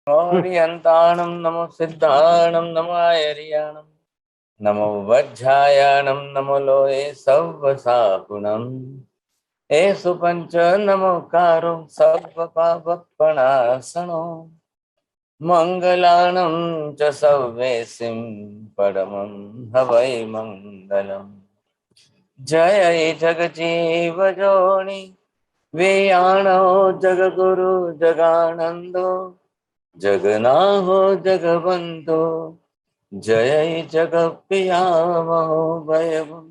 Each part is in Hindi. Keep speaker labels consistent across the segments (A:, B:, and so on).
A: मौर्यन्ताणं नमो सिद्धाणं नमो आयर्याणं नमो वज्रायाणं नमो लोये सव्वसापुणम् एषु पञ्च नमोकारो सर्वपापप्रणाशनो मङ्गलानं च सर्वेसिं परमं हवै मङ्गलम् जय जगजीव जोनि वेयाणो जगगुरु जगानन्दो जगन्नाथ जगवंतो जय जगत्प्रिया महोभयम्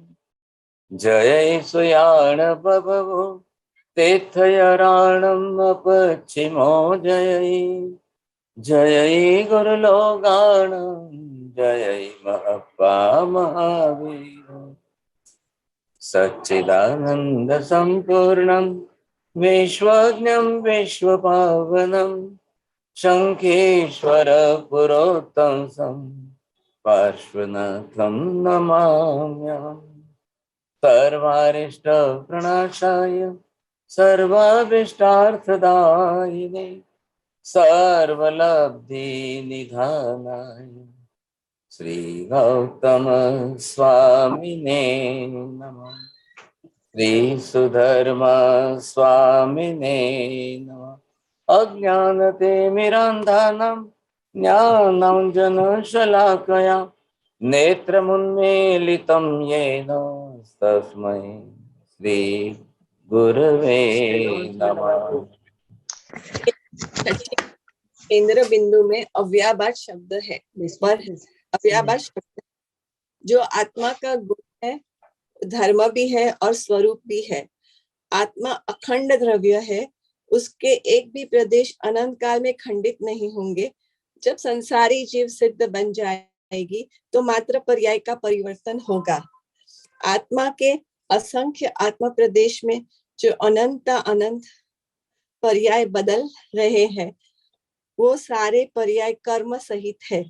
A: जय सुयाण बभवो तीर्थयारणम् अपचिमो जय गुरुलोगाणं जय महप्पा महावीर सच्चिदानंद संपूर्णं विश्वज्ञं विश्वपावनं शंखेश्वर पुरोत्तम पार्श्वनाथं नमाम्यहम् सर्वारिष्ट प्रणाशाय सर्वाभीष्टार्थदायिने सर्वलब्धि निधानाय श्री गौतम स्वामिने नमः। श्री सुधर्मा स्वामिने नमः। अज्ञानतिमिरान्धानां ज्ञानाञ्जनशलाकया नेत्रमुन्मीलितं येन तस्मै श्री गुरवे नमः।
B: केंद्र बिंदु में अव्याभास शब्द है। पर अव्याभास शब्द जो आत्मा का गुण है, धर्म भी है और स्वरूप भी है। आत्मा अखंड द्रव्य है, उसके एक भी प्रदेश अनंत काल में खंडित नहीं होंगे। जब संसारी जीव सिद्ध बन जाएगी तो मात्र पर्याय का परिवर्तन होगा। आत्मा के असंख्य आत्मा प्रदेश में जो अनंत अनंत पर्याय बदल रहे हैं, वो सारे पर्याय कर्म सहित है।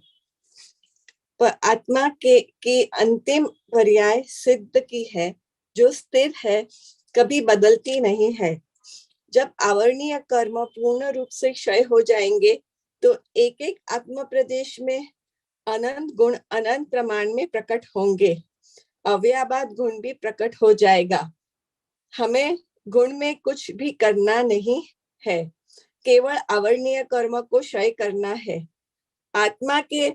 B: पर आत्मा की अंतिम पर्याय सिद्ध की है, जो स्थिर है, कभी बदलती नहीं है। जब आवरणीय कर्म पूर्ण रूप से क्षय हो जाएंगे तो एक एक आत्म प्रदेश में अनंत गुण अनंत प्रमाण में प्रकट होंगे। अव्याभास गुण भी प्रकट हो जाएगा। हमें गुण में कुछ भी करना नहीं है, केवल आवरणीय कर्म को क्षय करना है। आत्मा के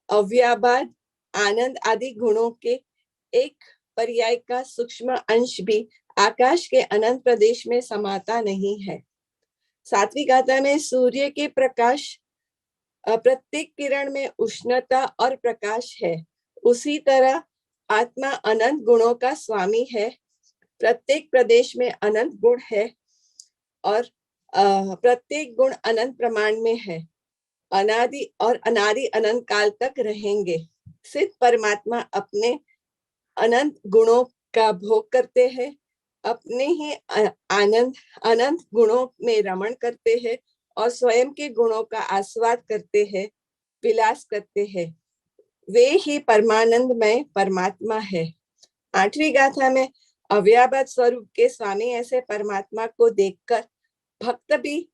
B: अव्याभास आनंद आदि गुणों के एक पर्याय का सूक्ष्म अंश भी आकाश के अनंत प्रदेश में समाता नहीं है। सात्विक गाथा में सूर्य के प्रकाश प्रत्येक किरण में उष्णता और प्रकाश है, उसी तरह आत्मा अनंत गुणों का स्वामी है। प्रत्येक प्रदेश में अनंत गुण है और प्रत्येक गुण अनंत प्रमाण में है। अनादि और अनादि अनंत काल तक रहेंगे। सिद्ध परमात्मा अपने अनंत गुणों का भोग करते हैं, अपने ही आनंद अनंत गुणों में रमण करते हैं और स्वयं के गुणों का आस्वाद करते हैं, विलास करते हैं। वे ही परमानंदमय परमात्मा है। आठवीं गाथा में अव्याभास स्वरूप के स्वामी ऐसे परमात्मा को देखकर भक्त भी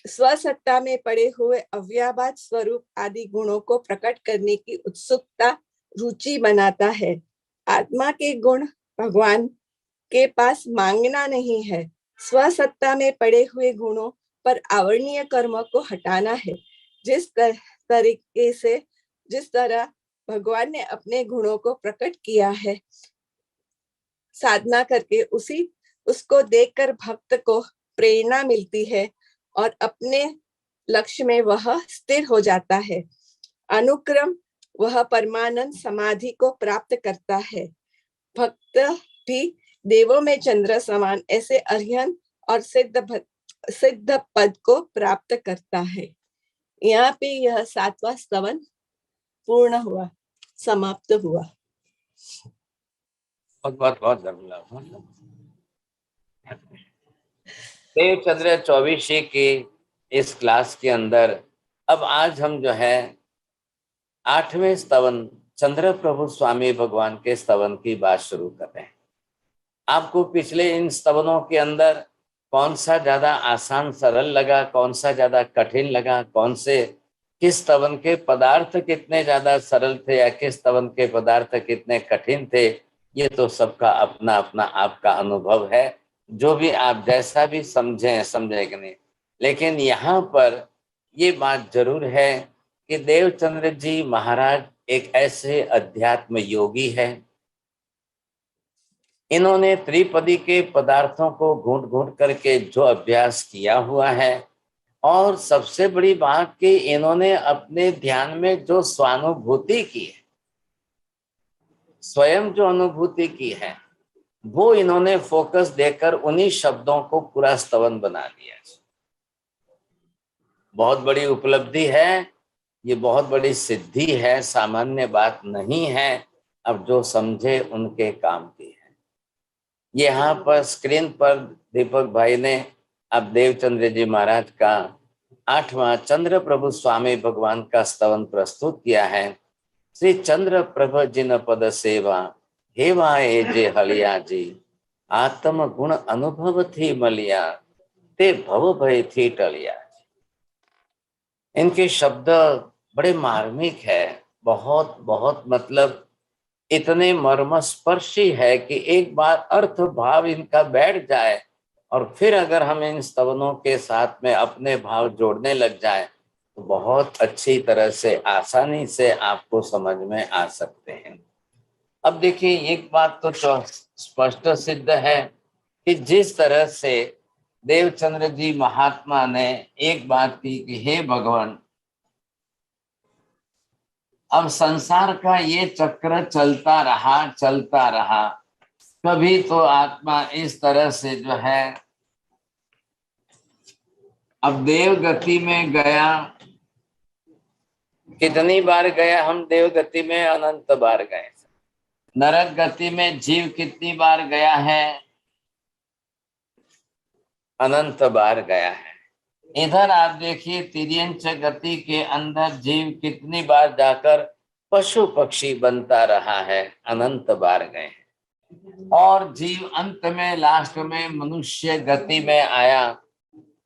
B: स्वसत्ता में पड़े हुए अव्याभास स्वरूप आदि गुणों को प्रकट करने की उत्सुकता रुचि बनाता है। आत्मा के गुण भगवान के पास मांगना नहीं है, स्वसत्ता में पड़े हुए गुणों पर आवरणीय कर्म को हटाना है। जिस तरह भगवान ने अपने गुणों को प्रकट किया है, साधना करके उसको देखकर भक्त को प्रेरणा मिलती है और अपने लक्ष्य में वह स्थिर हो जाता है। अनुक्रम वह परमानंद समाधि को प्राप्त करता है। भक्त भी देवों में चंद्र समान ऐसे अरिहंत और सिद्ध पद को प्राप्त करता है। यहाँ पे यह 7वां स्तवन पूर्ण हुआ, समाप्त हुआ।
A: बहुत धन्यवाद। देव चंद्र 24 की इस क्लास के अंदर अब आज हम जो है 8वें स्तवन चंद्र प्रभु स्वामी भगवान के स्तवन की बात शुरू कर रहे हैं। आपको पिछले इन स्तवनों के अंदर कौन सा ज्यादा आसान सरल लगा, कौन सा ज्यादा कठिन लगा, कौन से किस स्तवन के पदार्थ कितने ज्यादा सरल थे या किस स्तवन के पदार्थ कितने कठिन थे, ये तो सबका अपना अपना आपका अनुभव है। जो भी आप जैसा भी समझें समझे कि नहीं, लेकिन यहाँ पर ये बात जरूर है कि देवचंद्र जी महाराज एक ऐसे अध्यात्म योगी है। इन्होंने त्रिपदी के पदार्थों को घूंट घूंट करके जो अभ्यास किया हुआ है, और सबसे बड़ी बात कि इन्होंने अपने ध्यान में जो स्वानुभूति की है, स्वयं जो अनुभूति की है, वो इन्होंने फोकस देकर उन्हीं शब्दों को पूरा स्तवन बना दिया। बहुत बड़ी उपलब्धि है, ये बहुत बड़ी सिद्धि है, सामान्य बात नहीं है। अब जो समझे उनके काम की है। यहाँ पर स्क्रीन पर दीपक भाई ने अब देवचंद्र जी महाराज का 8वां चंद्र प्रभु स्वामी भगवान का स्तवन प्रस्तुत किया है। श्री चंद्र प्रभ जिन पद सेवा, हेवा ए जे हलिया जी, आत्म गुण अनुभव थी मलिया, ते भव भय थी टलिया। इनके शब्द बड़े मार्मिक है, बहुत बहुत मतलब इतने मर्मस्पर्शी है कि एक बार अर्थ भाव इनका बैठ जाए और फिर अगर हम इन स्तवनों के साथ में अपने भाव जोड़ने लग जाए तो बहुत अच्छी तरह से आसानी से आपको समझ में आ सकते हैं। अब देखिए, एक बात तो स्पष्ट सिद्ध है कि जिस तरह से देवचंद्र जी महात्मा ने एक बात की कि हे भगवान, अब संसार का ये चक्र चलता रहा, कभी तो आत्मा इस तरह से जो है अब देव गति में गया। कितनी बार गया हम देव गति में? अनंत बार गए। नरक गति में जीव कितनी बार गया है? अनंत बार गया है। इधर आप देखिए, तिर्यंच गति के अंदर जीव कितनी बार जाकर पशु पक्षी बनता रहा है, अनंत बार गए। और जीव अंत में लास्ट में मनुष्य गति में आया।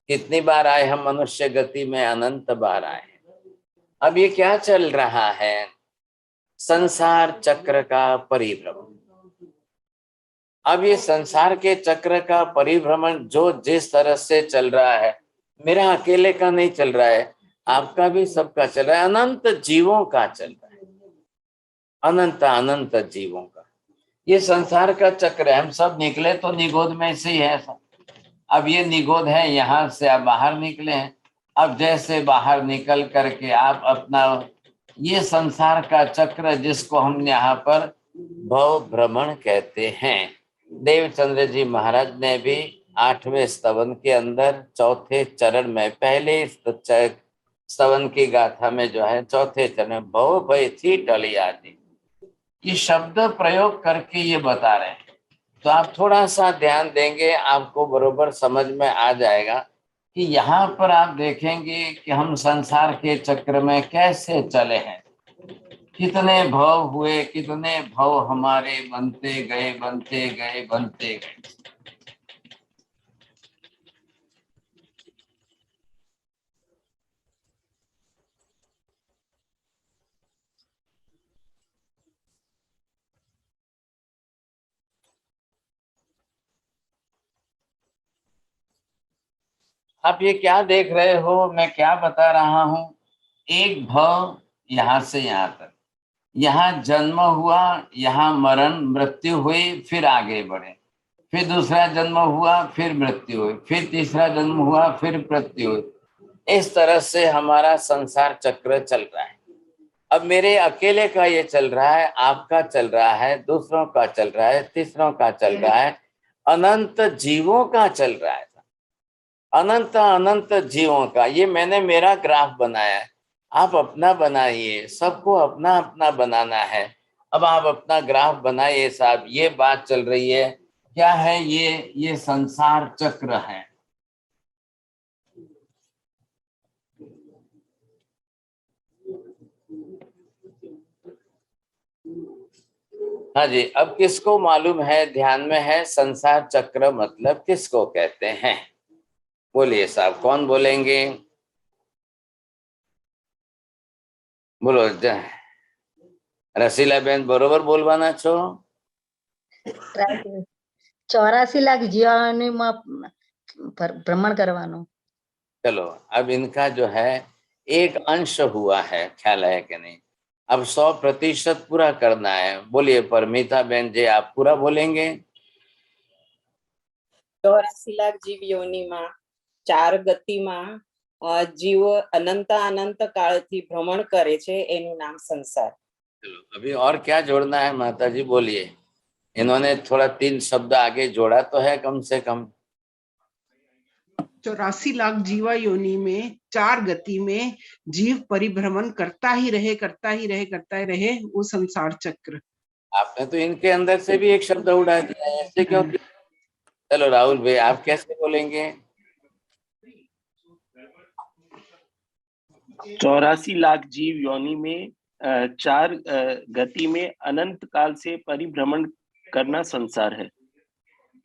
A: कितनी बार आए हम मनुष्य गति में? अनंत बार आए। अब ये क्या चल रहा है? संसार चक्र का परिभ्रमण। अब ये संसार के चक्र का परिभ्रमण जो जिस तरह से चल रहा है, मेरा अकेले का नहीं चल रहा है, आपका भी सबका चल रहा है, अनंत जीवों का चल रहा है, अनंत अनंत जीवों का। ये संसार का चक्र है। हम सब निकले तो निगोद में से ही है सब। अब ये निगोद है, यहाँ से आप बाहर निकले हैं। अब जैसे बाहर निकल करके आप अपना ये संसार का चक्र जिसको हम यहाँ पर भव भ्रमण कहते हैं, देवचंद्र जी महाराज ने भी 8वें स्तवन के अंदर चौथे चरण में, पहले स्तवन की गाथा में जो है चौथे चरण भव भय थी टली आदि, ये शब्द प्रयोग करके ये बता रहे हैं। तो आप थोड़ा सा ध्यान देंगे, आपको बरोबर समझ में आ जाएगा कि यहाँ पर आप देखेंगे कि हम संसार के चक्र में कैसे चले हैं, कितने भव हुए, कितने भव हमारे बनते गए बनते गए बनते गए। आप ये क्या देख रहे हो, मैं क्या बता रहा हूं? एक भव यहां से यहां तक, यहाँ जन्म हुआ, यहाँ मरण मृत्यु हुई, फिर आगे बढ़े, फिर दूसरा जन्म हुआ, फिर मृत्यु हुई, फिर तीसरा जन्म हुआ, फिर मृत्यु हुई। इस तरह से हमारा संसार चक्र चल रहा है। अब मेरे अकेले का ये चल रहा है, आपका चल रहा है, दूसरों का चल रहा है, तीसरों का चल रहा है, अनंत जीवों का चल रहा है, अनंत अनंत जीवों का। ये मैंने मेरा ग्राफ बनाया है, आप अपना बनाइए, सबको अपना अपना बनाना है। अब आप अपना ग्राफ बनाइए साहब। ये बात चल रही है, क्या है ये संसार चक्र है। हाँ जी, अब किसको मालूम है, ध्यान में है, संसार चक्र मतलब किसको कहते हैं? बोलिए साहब, कौन बोलेंगे? बोलो रसीला बेन, बरोबर बोलवाना छो?
C: 84 લાખ જીવાણીમાં ભ્રમણ કરવાનું.
A: चलो, अब इनका जो है एक अंश हुआ है, ख्याल है कि नहीं? अब 100% पूरा करना है। बोलिए परमिता बेन जी, आप पूरा बोलेंगे?
D: 84 લાખ જીવ યોનિમાં 4 ગતિમાં જીવો અનંત અનંત કાળથી ભ્રમણ કરે છે, એનું નામ સંસાર.
A: चलो, अभी और क्या जोड़ना है माता जी, बोलिए। इन्होंने थोड़ा 3 शब्द आगे जोड़ा तो है कम से कम।
E: 84 लाख जीवा योनि में 4 गति में जीव परिभ्रमण करता ही रहे, करता ही रहे, करता ही रहे, वो संसार चक्र।
A: आपने तो इनके अंदर से भी एक शब्द उड़ा दिया है, ऐसे क्यों? चलो राहुल भाई, आप कैसे बोलेंगे?
F: 84 लाख जीव योनि में 4 गति में अनंत काल से परिभ्रमण करना संसार है।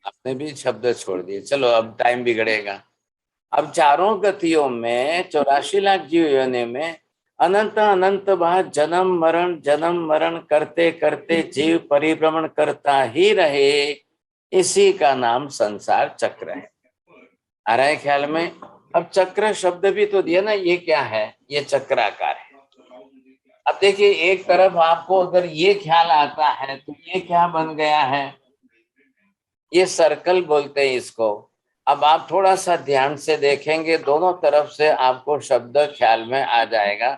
A: आपने भी शब्द छोड़ दिए। चलो, अब टाइम बिगड़ेगा। अब चारों गतियों में 84 लाख जीव योनि में अनंत अनंत बार जन्म मरण करते करते जीव परिभ्रमण करता ही रहे, इसी का नाम संसार चक्र है। आ रहा है ख्याल में? अब चक्र शब्द भी तो दिया ना, ये क्या है? ये चक्राकार है। अब देखिए, एक तरफ आपको अगर ये ख्याल आता है तो ये क्या बन गया है? ये सर्कल बोलते हैं इसको। अब आप थोड़ा सा ध्यान से देखेंगे, दोनों तरफ से आपको शब्द ख्याल में आ जाएगा।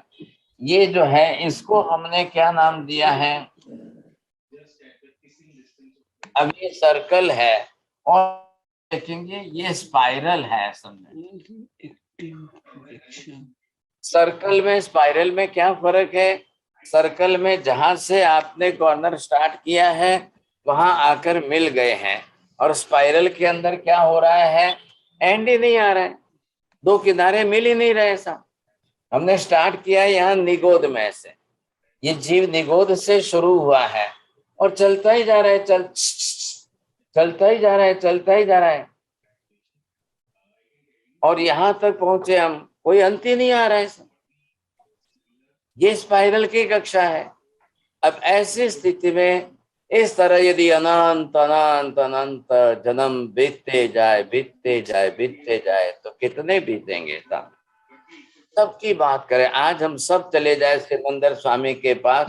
A: ये जो है, इसको हमने क्या नाम दिया है? अब ये सर्कल है और देखेंगे ये स्पाइरल है। समझे? सर्कल में स्पाइरल में क्या फर्क है? सर्कल में जहां से आपने कॉर्नर स्टार्ट किया है वहां आकर मिल गए हैं, और स्पाइरल के अंदर क्या हो रहा है? एंड ही नहीं आ रहा है, दो किनारे मिल ही नहीं रहे। ऐसा हमने स्टार्ट किया है यहाँ निगोद में से, ये जीव निगोद से शुरू हुआ है और चलता ही जा रहा है, चलता ही जा रहा है, चलता ही जा रहा है, और यहां तक पहुंचे हम, कोई अंत ही नहीं आ रहा है। ये स्पाइरल की कक्षा है। अब ऐसी स्थिति में इस तरह यदि अनंत अनंत अनंत जन्म बीतते जाए बीतते जाए बीतते जाए तो कितने बीतेंगे साहब? सबकी बात करें, आज हम सब चले जाए सिमंदर स्वामी के पास,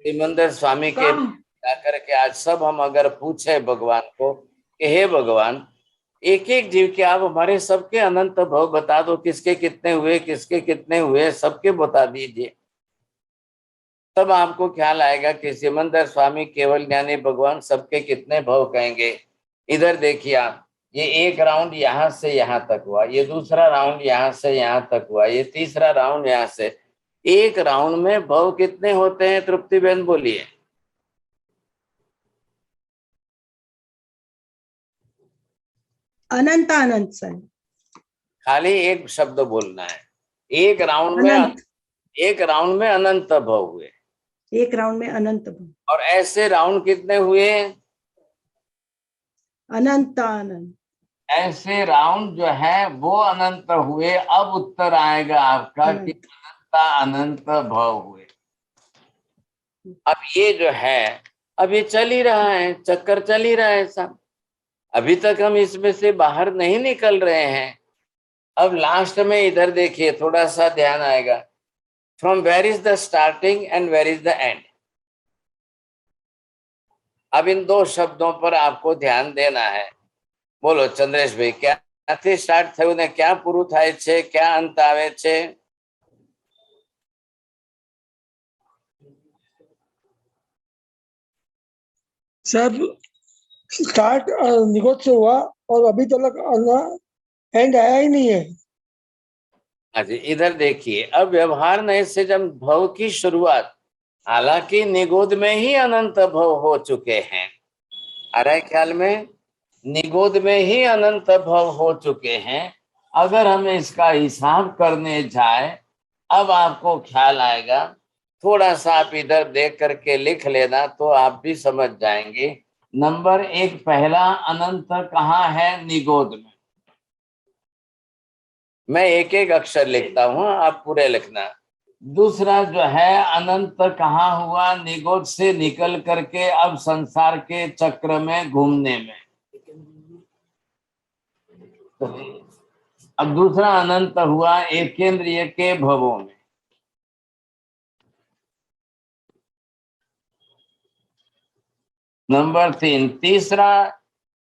A: सिमंदर स्वामी के जाकर के आज सब हम अगर पूछे भगवान को कि हे भगवान, एक एक जीव के आप हमारे सबके अनंत भव बता दो, किसके कितने हुए, किसके कितने हुए, सबके बता दीजिए। तब आपको ख्याल आएगा कि सिमंदर स्वामी केवल ज्ञानी भगवान सबके कितने भव कहेंगे। इधर देखिए आप, ये एक राउंड यहाँ से यहाँ तक हुआ, ये दूसरा राउंड यहाँ से यहाँ तक हुआ, ये तीसरा राउंड यहाँ से। एक राउंड में भव कितने होते हैं तृप्ति बहन, बोलिए?
G: अनंत अनंत सर।
A: खाली एक शब्द बोलना है, एक राउंड में अनंत भव हुए,
G: एक राउंड में अनंत भव।
A: और ऐसे राउंड कितने हुए?
G: अनंत अनंत।
A: ऐसे राउंड जो है वो अनंत हुए। अब उत्तर आएगा आपका कि अनंत अनंत भव हुए। अब ये जो है, अब ये चल ही रहा है, चक्कर चल ही रहा है सब, अभी तक हम इसमें से बाहर नहीं निकल रहे हैं। अब लास्ट में इधर देखिए, थोड़ा सा ध्यान आएगा, from where is the starting and where is the end. अब इन दो शब्दों पर आपको ध्यान देना है। बोलो चंद्रेश भाई, ક્યાંથી સ્ટાર્ટ થયું ને ક્યાં પૂરું થાય છે, ક્યાં અંત આવે છે?
H: सर स्टार्ट निगोद से हुआ और अभी तक एंड आया ही नहीं है।
A: हाँ जी, इधर देखिए, अब व्यवहार नए से जब भव की शुरुआत, हालांकि निगोद में ही अनंत भव हो चुके हैं, आ रहा है ख्याल में? निगोद में ही अनंत भव हो चुके हैं। अगर हम इसका हिसाब करने जाए, अब आपको ख्याल आएगा। थोड़ा सा आप इधर देख करके लिख लेना तो आप भी समझ जाएंगे। नंबर 1, पहला अनंत कहाँ है? निगोद में। मैं एक एक अक्षर लिखता हूँ, आप पूरे लिखना। दूसरा जो है अनंत कहाँ हुआ? निगोद से निकल करके अब संसार के चक्र में घूमने में। अब दूसरा अनंत हुआ एकेंद्रिय के भवों में। नंबर 3, तीसरा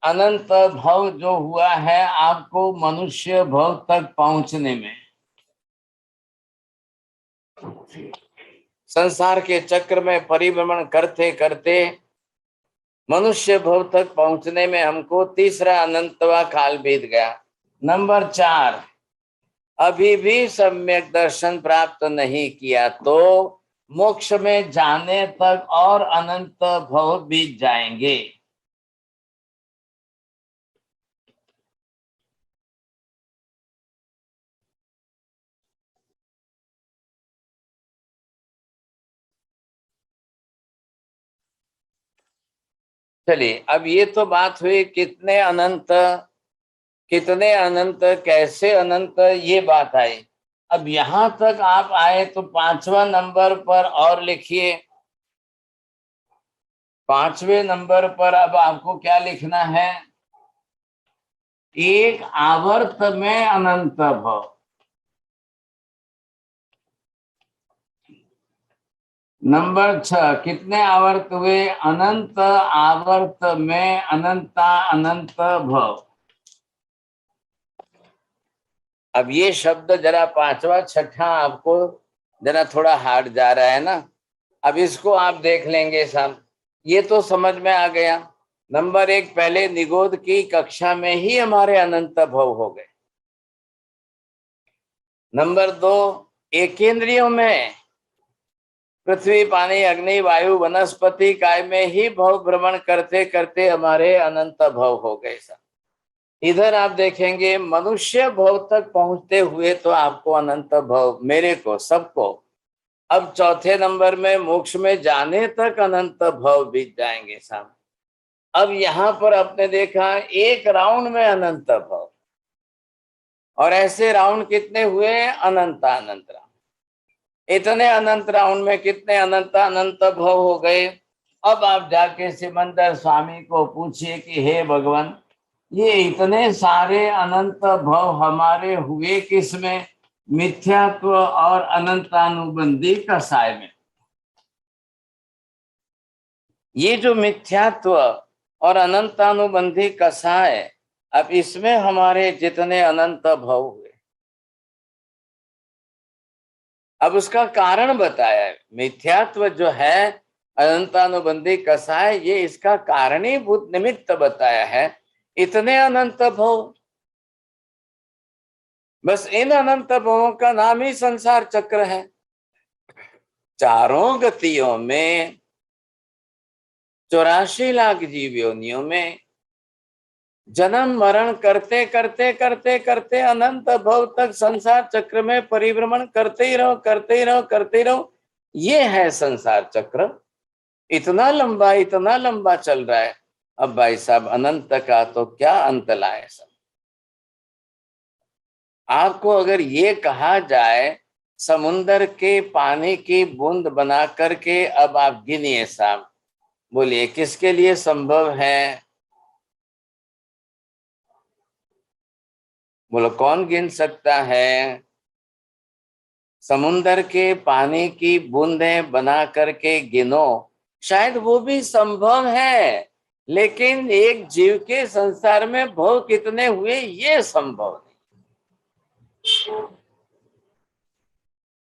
A: अनंत भव जो हुआ है आपको मनुष्य भव तक पहुंचने में। संसार के चक्र में परिभ्रमण करते करते मनुष्य भव तक पहुंचने में हमको तीसरा अनंतवा काल बीत गया। नंबर 4, अभी भी सम्यक दर्शन प्राप्त नहीं किया तो मोक्ष में जाने तक और अनंत भव बीत जाएंगे। चलिए, अब ये तो बात हुई कितने अनंत, कितने अनंत, कैसे अनंत, ये बात आई। अब यहां तक आप आए तो 5वां नंबर पर और लिखिए। 5वें नंबर पर अब आपको क्या लिखना है? एक आवर्त में अनंत भव। नंबर 6, कितने आवर्त हुए? अनंत आवर्त में अनंता अनंत भव। अब ये शब्द जरा 5वां 6ठा आपको जरा थोड़ा हार्ड जा रहा है ना, अब इसको आप देख लेंगे सब, ये तो समझ में आ गया। नंबर 1, पहले निगोद की कक्षा में ही हमारे अनंत भव हो गए। नंबर 2, एकेंद्रियों में पृथ्वी पानी अग्नि वायु वनस्पति काय में ही भव भ्रमण करते करते हमारे अनंत भव हो गए सब। इधर आप देखेंगे मनुष्य भव तक पहुंचते हुए तो आपको अनंत भव, मेरे को, सबको। अब चौथे नंबर में मोक्ष में जाने तक अनंत भव बीत जाएंगे साहब। अब यहां पर आपने देखा एक राउंड में अनंत भव, और ऐसे राउंड कितने हुए? अनंत अनंत राउंड। इतने अनंत राउंड में कितने अनंत अनंत भव हो गए। अब आप जाके सिमंदर स्वामी को पूछिए कि हे भगवान, ये इतने सारे अनंत भव हमारे हुए किसमें? मिथ्यात्व और अनंतानुबंधी कसाय में। ये जो मिथ्यात्व और अनंतानुबंधी कसाय, अब इसमें हमारे जितने अनंत भव हुए, अब उसका कारण बताया है। मिथ्यात्व जो है, अनंतानुबंधी कसाय, ये इसका कारणीभूत निमित्त बताया है। इतने अनंत भव, बस इन अनंत भवों का नाम ही संसार चक्र है। चारों गतियों में 84 लाख जीव योनियों में जन्म मरण करते करते करते करते अनंत भव तक संसार चक्र में परिभ्रमण करते ही रहो, करते ही रहो, करते ही रहो। ये है संसार चक्र। इतना लंबा चल रहा है। अब भाई साहब, अनंत का तो क्या अंत लाए सब। आपको अगर ये कहा जाए समुन्दर के पानी की बूंद बना करके अब आप गिनिए साहब, बोलिए किसके लिए संभव है? बोलो, कौन गिन सकता है? समुन्दर के पानी की बूंदें बना करके गिनो, शायद वो भी संभव है, लेकिन एक जीव के संसार में भव कितने हुए ये संभव नहीं।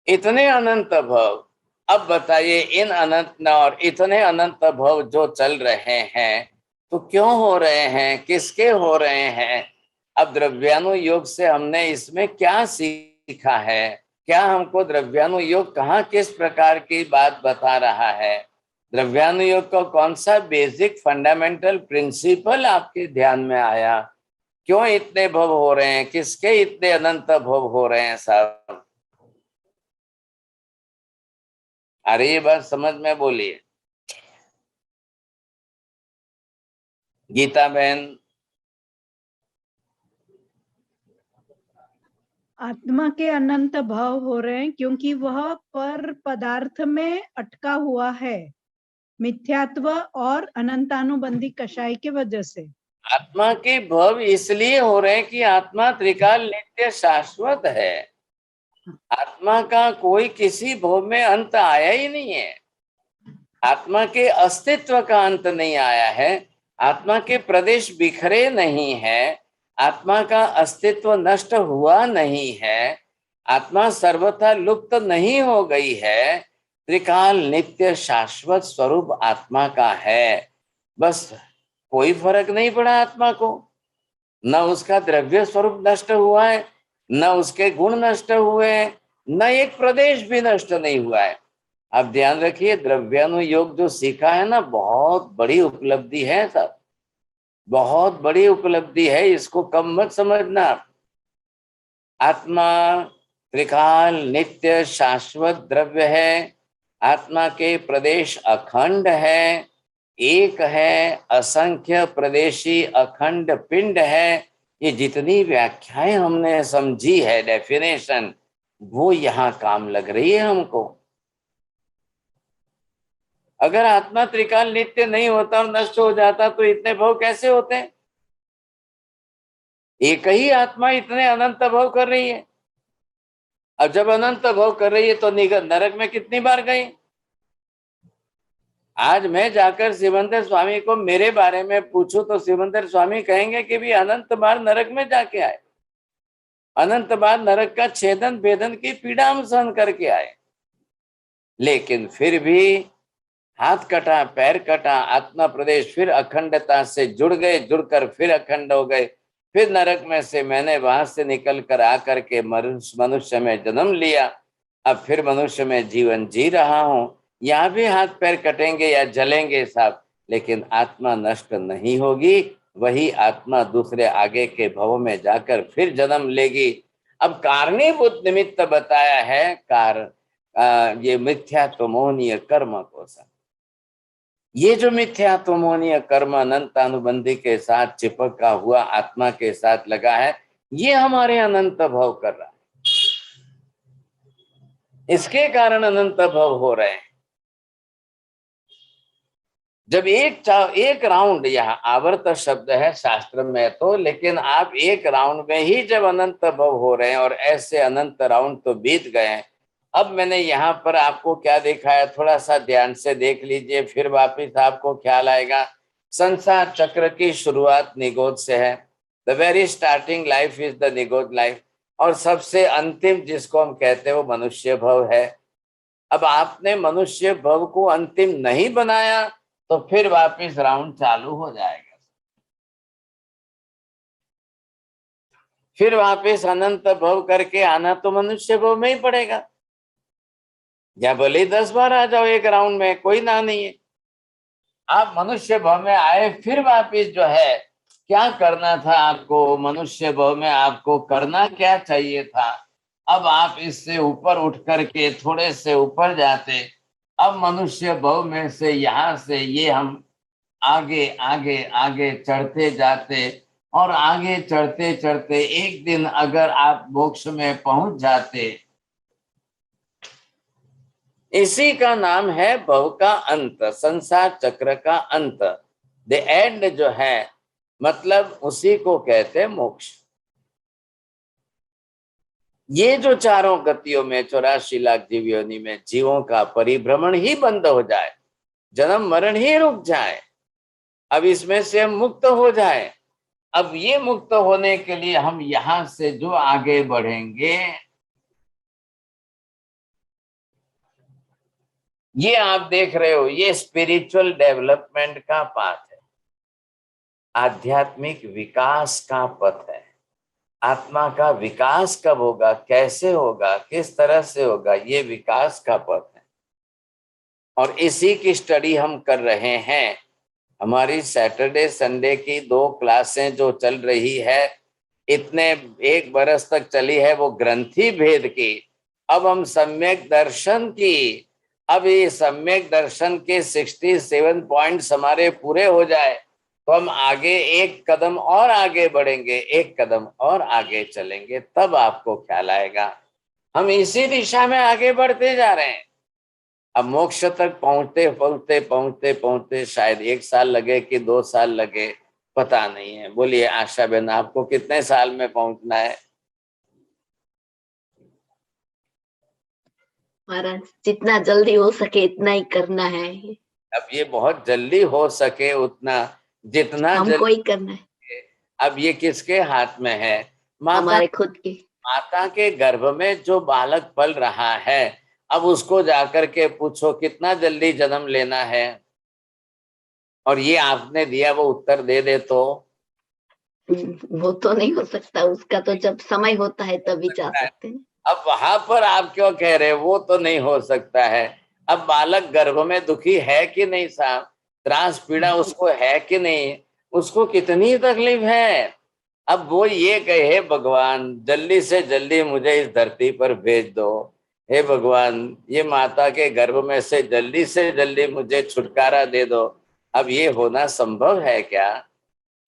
A: इतने अनंत भव। अब बताइए, इन अनंत और इतने अनंत भव जो चल रहे हैं तो क्यों हो रहे हैं, किसके हो रहे हैं? अब द्रव्यानुयोग से हमने इसमें क्या सीखा है? क्या हमको द्रव्यानुयोग कहाँ किस प्रकार की बात बता रहा है? द्रव्यानुयोग का कौन सा बेसिक फंडामेंटल प्रिंसिपल आपके ध्यान में आया? क्यों इतने भव हो रहे हैं, किसके इतने अनंत भव हो रहे हैं साहब? अरे ये बात समझ में बोलिए। गीता बहन,
G: आत्मा के अनंत भाव हो रहे हैं क्योंकि वह पर पदार्थ में अटका हुआ है, मिथ्यात्व और अनंतानुबंधी कषाय की वजह से।
A: आत्मा के भव इसलिए हो रहे हैं कि आत्मा त्रिकाल नित्य शाश्वत है। आत्मा का कोई किसी भव में अंत आया ही नहीं है। आत्मा के अस्तित्व का अंत नहीं आया है। आत्मा के प्रदेश बिखरे नहीं है। आत्मा का अस्तित्व नष्ट हुआ नहीं है। आत्मा सर्वथा लुप्त नहीं हो गई है। त्रिकाल नित्य शाश्वत स्वरूप आत्मा का है। बस कोई फर्क नहीं पड़ा आत्मा को। न उसका द्रव्य स्वरूप नष्ट हुआ है, न उसके गुण नष्ट हुए हैं, न एक प्रदेश भी नष्ट नहीं हुआ है। आप ध्यान रखिए, द्रव्यानुयोग जो सीखा है ना, बहुत बड़ी उपलब्धि है सब, बहुत बड़ी उपलब्धि है। इसको कम मत समझना। आत्मा त्रिकाल नित्य शाश्वत द्रव्य है। आत्मा के प्रदेश अखंड है, एक है, असंख्य प्रदेशी अखंड पिंड है। ये जितनी व्याख्याएं हमने समझी है, डेफिनेशन, वो यहाँ काम लग रही है हमको। अगर आत्मा त्रिकाल नित्य नहीं होता और नष्ट हो जाता तो इतने भव कैसे होते हैं? एक ही आत्मा इतने अनंत भव कर रही है। अब जब अनंत भव कर रही है तो नरक में कितनी बार गई? आज मैं जाकर सिमंदर स्वामी को मेरे बारे में पूछूं तो सिमंदर स्वामी कहेंगे कि भी अनंत बार नरक में जाके आए, अनंत बार नरक का छेदन भेदन की पीड़ा हम सहन करके आए। लेकिन फिर भी हाथ कटा पैर कटा, आत्मा प्रदेश फिर अखंडता से जुड़ गए, जुड़कर फिर अखंड हो गए। फिर नरक में से मैंने वहां से निकल कर आकर के मनुष्य में जन्म लिया। अब फिर मनुष्य में जीवन जी रहा हूं। यहाँ भी हाथ पैर कटेंगे या जलेंगे साहब, लेकिन आत्मा नष्ट नहीं होगी। वही आत्मा दूसरे आगे के भव में जाकर फिर जन्म लेगी। अब कारणीभूत निमित्त बताया है ये मिथ्यात्वमोहनीय कर्म को सब। ये जो मिथ्यात्वमोहनीय कर्म अनंत अनुबंधी के साथ चिपका हुआ आत्मा के साथ लगा है, ये हमारे अनंत भव कर रहा है। इसके कारण अनंत भव हो रहे हैं। जब एक राउंड, यहाँ आवर्त शब्द है शास्त्र में तो, लेकिन आप एक राउंड में ही जब अनंत भव हो रहे हैं, और ऐसे अनंत राउंड तो बीत गए हैं। अब मैंने यहाँ पर आपको क्या दिखाया, थोड़ा सा ध्यान से देख लीजिए, फिर वापिस आपको ख्याल आएगा। संसार चक्र की शुरुआत निगोद से है। The very starting life is the nigod life. और सबसे अंतिम जिसको हम कहते हैं वो मनुष्य भव है। अब आपने मनुष्य भव को अंतिम नहीं बनाया तो फिर वापिस राउंड चालू हो जाएगा। फिर वापिस अनंत भव करके आना तो मनुष्य भव में ही पड़ेगा। या भले 10 बार आ जाओ एक राउंड में, कोई ना नहीं है। आप मनुष्य भव में आए, फिर वापिस जो है क्या करना था आपको, मनुष्य भव में आपको करना क्या चाहिए था। अब आप इससे ऊपर उठ करके थोड़े से ऊपर जाते। अब मनुष्य भव में से यहाँ से ये हम आगे आगे आगे चढ़ते जाते, और आगे चढ़ते चढ़ते एक दिन अगर आप मोक्ष में पहुंच जाते, इसी का नाम है भव का अंत, संसार चक्र का अंत। द एंड जो है, मतलब उसी को कहते हैं मोक्ष। ये जो चारों गतियों में 84 लाख जीव योनि में जीवों का परिभ्रमण ही बंद हो जाए, जन्म मरण ही रुक जाए, अब इसमें से हम मुक्त हो जाए। अब ये मुक्त होने के लिए हम यहां से जो आगे बढ़ेंगे, ये आप देख रहे हो, ये स्पिरिचुअल डेवलपमेंट का पाथ है, आध्यात्मिक विकास का पथ है। आत्मा का विकास कब होगा, कैसे होगा, किस तरह से होगा, ये विकास का पथ है। और इसी की स्टडी हम कर रहे हैं। हमारी सैटरडे संडे की 2 क्लासें जो चल रही है, इतने 1 बरस तक चली है, वो ग्रंथि भेद की। अब हम सम्यक दर्शन की, अब ये सम्यक दर्शन के 67 पॉइंट्स हमारे पूरे हो जाए तो हम आगे एक कदम और आगे बढ़ेंगे, एक कदम और आगे चलेंगे, तब आपको ख्याल आएगा। हम इसी दिशा में आगे बढ़ते जा रहे हैं। अब मोक्ष तक पहुंचते पहुंचते पहुंचते पहुंचते शायद 1 साल लगे कि 2 साल लगे, पता नहीं है। बोलिए आशा बहन, आपको कितने साल में पहुंचना है?
I: महाराज जितना जल्दी हो सके इतना ही करना है,
A: अब ये बहुत जल्दी हो सके उतना, जितना
I: हमको ही
A: जल्दी।
I: करना है,
A: अब ये किसके हाथ में है? माता,
I: हमारे खुद के।
A: माता के गर्भ में जो बालक पल रहा है, अब उसको जाकर के पूछो कितना जल्दी जन्म लेना है, और ये आपने दिया वो उत्तर दे दे तो
I: वो तो नहीं हो सकता, उसका तो जब समय होता है तभी जा सकते हैं।
A: अब वहां पर आप क्यों कह रहे वो तो नहीं हो सकता है? अब बालक गर्भ में दुखी है कि नहीं साहब? त्रास पीड़ा उसको है कि नहीं? उसको कितनी तकलीफ है। अब वो ये कहे भगवान जल्दी से जल्दी मुझे इस धरती पर भेज दो, हे भगवान ये माता के गर्भ में से जल्दी मुझे छुटकारा दे दो। अब ये होना संभव है क्या?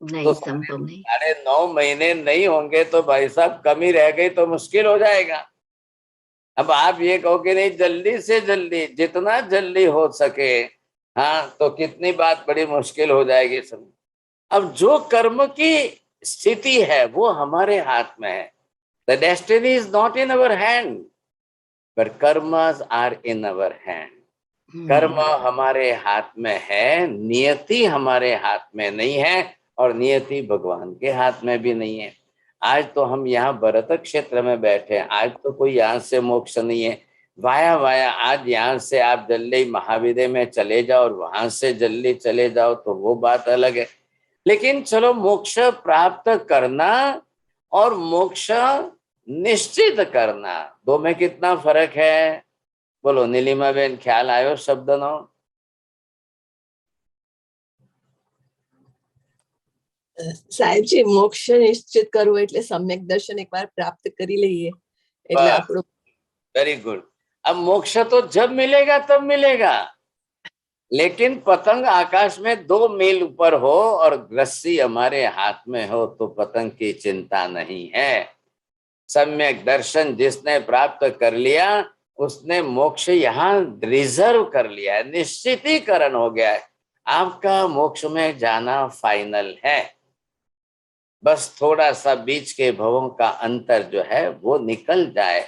I: नहीं,
A: तो
I: संभव नहीं।
A: 9.5 महीने नहीं होंगे तो भाई साहब कमी रह गई तो मुश्किल हो जाएगा। अब आप ये कहो कि नहीं जल्दी से जल्दी, जितना जल्दी हो सके, हाँ, तो कितनी बात बड़ी मुश्किल हो जाएगी सब। अब जो कर्म की स्थिति है वो हमारे हाथ में है। The destiny is not in our hand but karmas are in our hand. कर्म हमारे हाथ में है, नियति हमारे हाथ में नहीं है, और नियति भगवान के हाथ में भी नहीं है। आज तो हम यहाँ भरत क्षेत्र में बैठे हैं, आज तो कोई यहाँ से मोक्ष नहीं है। वाया वाया आज यहाँ से आप जल्दी महाविद्य में चले जाओ और वहां से जल्दी चले जाओ तो वो बात अलग है। लेकिन चलो मोक्ष प्राप्त करना और मोक्ष निश्चित करना, दो में कितना फर्क है? बोलो नीलिमा बेन, ख्याल आयो शब्द नो?
B: સાહેબજી મોક્ષ નિશ્ચિત કરવું એટલે સમ્યક દર્શન એકવાર પ્રાપ્ત કરી લઈએ એટલે
A: બસ.
B: આપણું
A: वेरी गुड। अब मोक्ष तो जब मिलेगा तब मिलेगा, लेकिन पतंग आकाश में 2 मील ऊपर हो और रस्सी हमारे हाथ में हो तो पतंग की चिंता नहीं है। सम्यक दर्शन जिसने प्राप्त कर लिया उसने मोक्ष यहाँ रिजर्व कर लिया है, निश्चितीकरण हो गया है। आपका मोक्ष में जाना फाइनल है। बस थोड़ा सा बीच के भवों का अंतर जो है वो निकल जाए,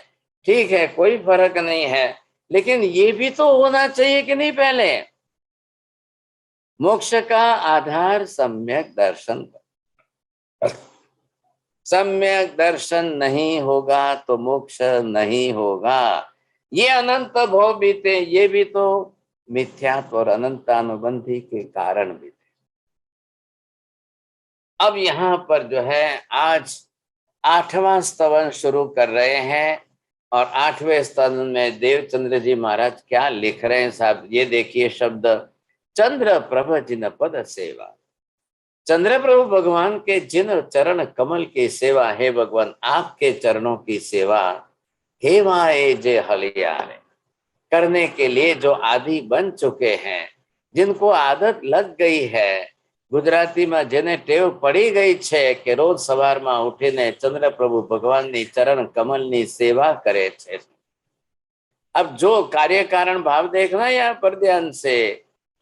A: ठीक है, कोई फर्क नहीं है। लेकिन ये भी तो होना चाहिए कि नहीं? पहले मोक्ष का आधार सम्यक दर्शन, सम्यक दर्शन नहीं होगा तो मोक्ष नहीं होगा। ये अनंत भव बीते, ये भी तो मिथ्यात्व और अनंतानुबंधी के कारण भी थे। अब यहाँ पर जो है आज 8वां स्तवन शुरू कर रहे हैं, और 8वें स्तवन में देवचंद्र जी महाराज क्या लिख रहे हैं साहब, ये देखिए शब्द, चंद्र प्रभ जिन पद सेवा। चंद्र प्रभु भगवान के जिन चरण कमल की सेवा, हे भगवान आपके चरणों की सेवा, हे वाए जे हलियारे, करने के लिए जो आदि बन चुके हैं, जिनको आदत लग गई है, गुजराती में जेने टेव पड़ी गई छे कि रोज सवार में उठीने चंद्र प्रभु भगवान नी चरण कमल नी सेवा करे छे। अब जो कार्य कारण भाव देखना यहाँ पर ध्यान से,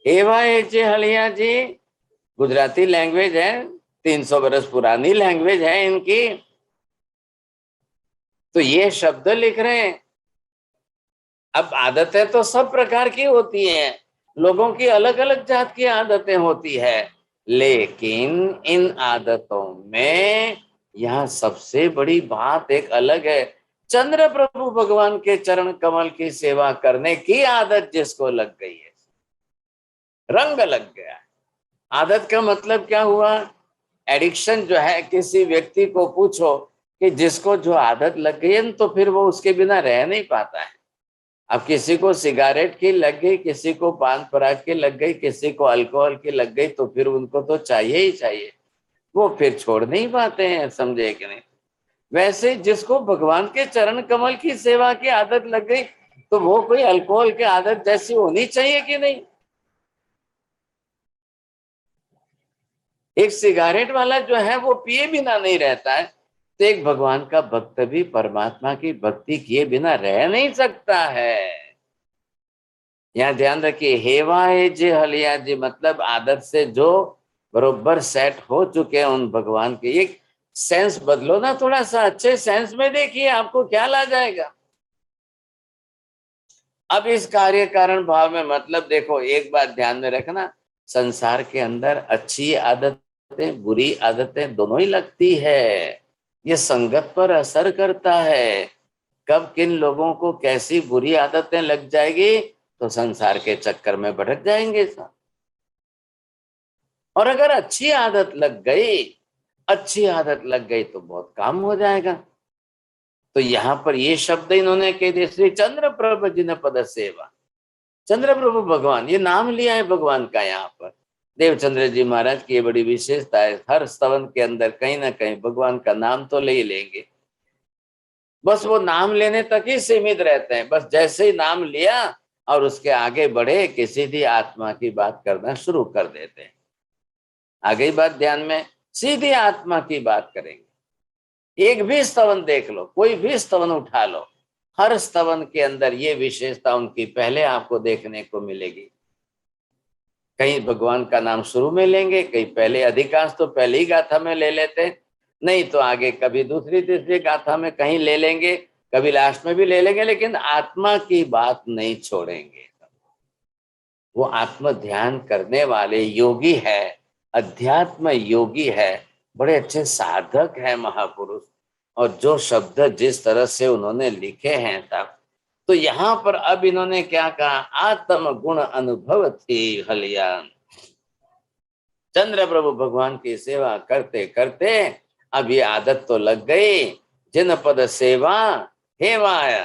A: हेवा जे हलिया जी गुजराती लैंग्वेज है, 300 वर्ष पुरानी लैंग्वेज है इनकी, तो ये शब्द लिख रहे हैं। अब आदतें तो सब प्रकार की होती हैं, लोगों की अलग अलग जात की आदतें होती है, लेकिन इन आदतों में यहाँ सबसे बड़ी बात एक अलग है। चंद्र प्रभु भगवान के चरण कमल की सेवा करने की आदत जिसको लग गई है, रंग लग गया है। आदत का मतलब क्या हुआ? एडिक्शन जो है, किसी व्यक्ति को पूछो कि जिसको जो आदत लग गई है तो फिर वो उसके बिना रह नहीं पाता है। अब किसी को सिगारेट की लग गई, किसी को पान पराग की लग गई, किसी को अल्कोहल की लग गई, तो फिर उनको तो चाहिए ही चाहिए, वो फिर छोड़ नहीं पाते हैं, समझे कि नहीं? वैसे जिसको भगवान के चरण कमल की सेवा की आदत लग गई तो वो कोई अल्कोहल की आदत जैसी होनी चाहिए कि नहीं? एक सिगारेट वाला जो है वो पिए बिना नहीं रहता है, तो एक भगवान का भक्त भी परमात्मा की भक्ति किए बिना रह नहीं सकता है। यहाँ ध्यान रखिए, हेवाए जे हलिया जी मतलब आदत से जो बरोबर सेट हो चुके हैं उन भगवान के। एक सेंस बदलो ना, थोड़ा सा अच्छे सेंस में देखिए, आपको क्या ला जाएगा। अब इस कार्य कारण भाव में मतलब देखो, एक बात ध्यान में रखना, संसार के अंदर अच्छी आदतें बुरी आदतें दोनों ही लगती है। ये संगत पर असर करता है, कब किन लोगों को कैसी बुरी आदतें लग जाएगी तो संसार के चक्कर में भटक जाएंगे सब। और अगर अच्छी आदत लग गई, अच्छी आदत लग गई तो बहुत काम हो जाएगा। तो यहाँ पर ये शब्द इन्होंने कह दिए, श्री चंद्र प्रभु जिन पद सेवा। चंद्र प्रभु भगवान, ये नाम लिया है भगवान का। यहाँ पर देवचंद्र जी महाराज की ये बड़ी विशेषता है, हर स्तवन के अंदर कहीं ना कहीं भगवान का नाम तो ले ही लेंगे, बस वो नाम लेने तक ही सीमित रहते हैं। बस जैसे ही नाम लिया और उसके आगे बढ़े कि सीधी आत्मा की बात करना शुरू कर देते हैं। आ गई बात ध्यान में, सीधी आत्मा की बात करेंगे। एक भी स्तवन देख लो, कोई भी स्तवन उठा लो, हर स्तवन के अंदर ये विशेषता उनकी पहले आपको देखने को मिलेगी। कहीं भगवान का नाम शुरू में लेंगे, कहीं पहले, अधिकांश तो पहली ही गाथा में ले लेते, नहीं तो आगे कभी दूसरी तीसरी गाथा में कहीं ले लेंगे, कभी लास्ट में भी ले लेंगे, लेकिन आत्मा की बात नहीं छोड़ेंगे। वो आत्म ध्यान करने वाले योगी है, अध्यात्म योगी है, बड़े अच्छे साधक है महापुरुष। और जो शब्द जिस तरह से उन्होंने लिखे हैं तब, तो यहाँ पर अब इन्होंने क्या कहा, आत्म गुण अनुभव थी हलियान। चंद्र प्रभु भगवान की सेवा करते करते अब ये आदत तो लग गई, जिन पद सेवा हेवाया।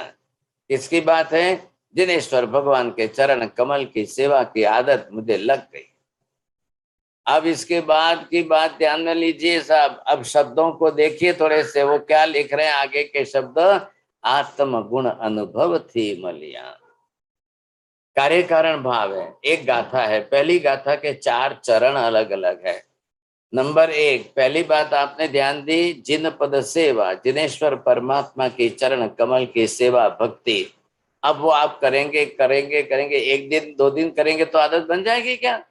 A: किसकी बात है, जिनेश्वर भगवान के चरण कमल की सेवा की आदत मुझे लग गई। अब इसके बाद की बात ध्यान में लीजिए साहब, अब शब्दों को देखिए थोड़े से, वो क्या लिख रहे हैं आगे के शब्द, आत्म गुण अनुभव थी मलिया। कार्य कारण भाव है, एक गाथा है, पहली गाथा के 4 चरण अलग अलग है। नंबर 1, पहली बात आपने ध्यान दी, जिन पद सेवा, जिनेश्वर परमात्मा की चरण कमल की सेवा भक्ति। अब वो आप करेंगे करेंगे करेंगे, 1 दिन 2 दिन करेंगे तो आदत बन जाएगी क्या?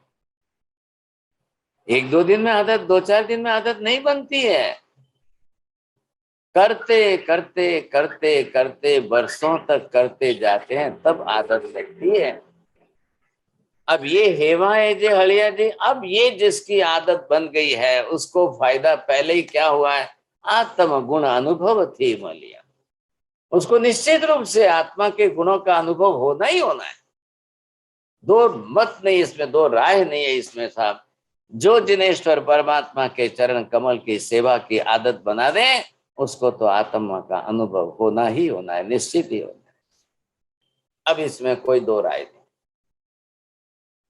A: 1-2 दिन में आदत, 2-4 दिन में आदत नहीं बनती है। करते करते करते करते बरसों तक करते जाते हैं तब आदत लगती है। अब ये हेवाए जे हलिया जी, अब ये जिसकी आदत बन गई है उसको फायदा पहले ही क्या हुआ है, आत्म गुण अनुभव थी मलिया। उसको निश्चित रूप से आत्मा के गुणों का अनुभव होना ही होना है, दो मत नहीं इसमें, दो राय नहीं है इसमें साहब। जो जिनेश्वर परमात्मा के चरण कमल की सेवा की आदत बना दे उसको तो आत्मा का अनुभव होना ही होना है, निश्चित ही होना है। अब इसमें कोई दो राय नहीं,